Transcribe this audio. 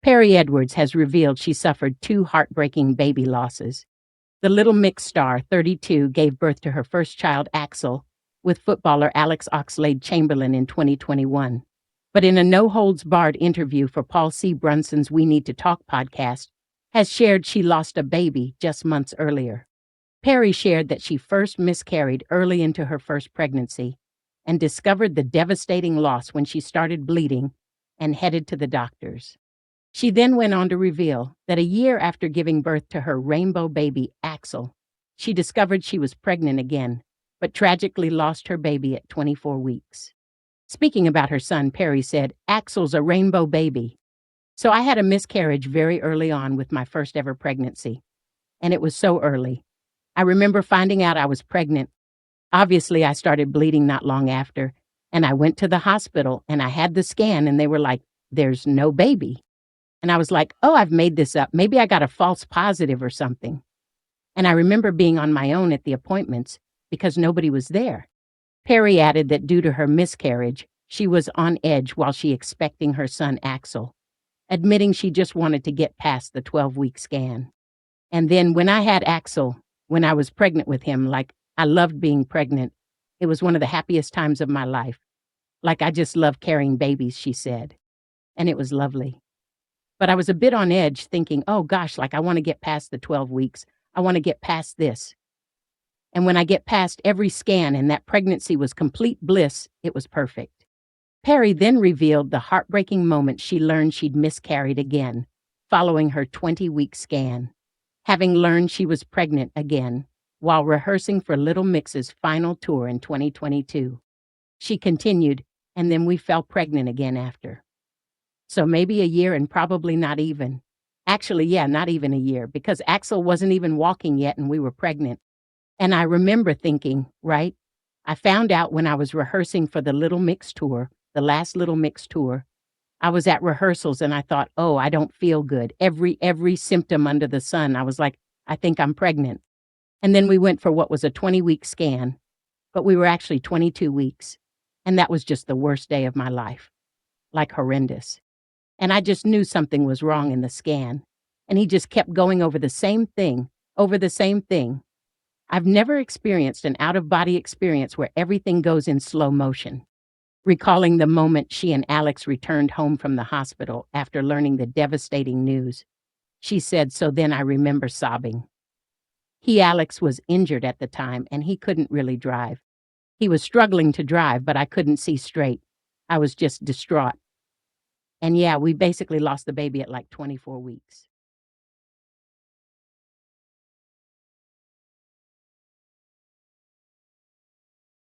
Perrie Edwards has revealed she suffered two heartbreaking baby losses. The Little Mix star, 32, gave birth to her first child, Axel, with footballer Alex Oxlade-Chamberlain in 2021. But in a no-holds-barred interview for Paul C. Brunson's We Need to Talk podcast, has shared she lost a baby just months earlier. Perrie shared that she first miscarried early into her first pregnancy and discovered the devastating loss when she started bleeding and headed to the doctors. She then went on to reveal that a year after giving birth to her rainbow baby, Axel, she discovered she was pregnant again, but tragically lost her baby at 24 weeks. Speaking about her son, Perrie said, "Axel's a rainbow baby. So I had a miscarriage very early on with my first ever pregnancy, and it was so early. I remember finding out I was pregnant. Obviously, I started bleeding not long after, and I went to the hospital, and I had the scan, and they were like, 'There's no baby.' And I was like, oh, I've made this up. Maybe I got a false positive or something." And I remember being on my own at the appointments because nobody was there. Perrie added that due to her miscarriage, she was on edge while she expecting her son Axel, admitting she just wanted to get past the 12-week scan. And then when I had Axel, when I was pregnant with him, like I loved being pregnant. It was one of the happiest times of my life. Like I just love carrying babies, she said. And it was lovely. But I was a bit on edge thinking, oh gosh, like I want to get past the 12 weeks. I want to get past this. And when I get past every scan and that pregnancy was complete bliss, it was perfect. Perrie then revealed the heartbreaking moment she learned she'd miscarried again, following her 20-week scan, having learned she was pregnant again while rehearsing for Little Mix's final tour in 2022. She continued, and then we fell pregnant again after. So maybe a year and probably not even. Actually, yeah, not even a year, because Axel wasn't even walking yet and we were pregnant. And I remember thinking, right? I found out when I was rehearsing for the Little Mix tour, the last Little Mix tour. I was at rehearsals and I thought, oh, I don't feel good. Every symptom under the sun. I was like, I think I'm pregnant. And then we went for what was a 20-week scan, but we were actually 22 weeks. And that was just the worst day of my life. Like horrendous. And I just knew something was wrong in the scan. And he just kept going over the same thing. I've never experienced an out-of-body experience where everything goes in slow motion. Recalling the moment she and Alex returned home from the hospital after learning the devastating news, she said, so then I remember sobbing. Alex, was injured at the time and he couldn't really drive. He was struggling to drive, but I couldn't see straight. I was just distraught. And yeah, we basically lost the baby at like 24 weeks.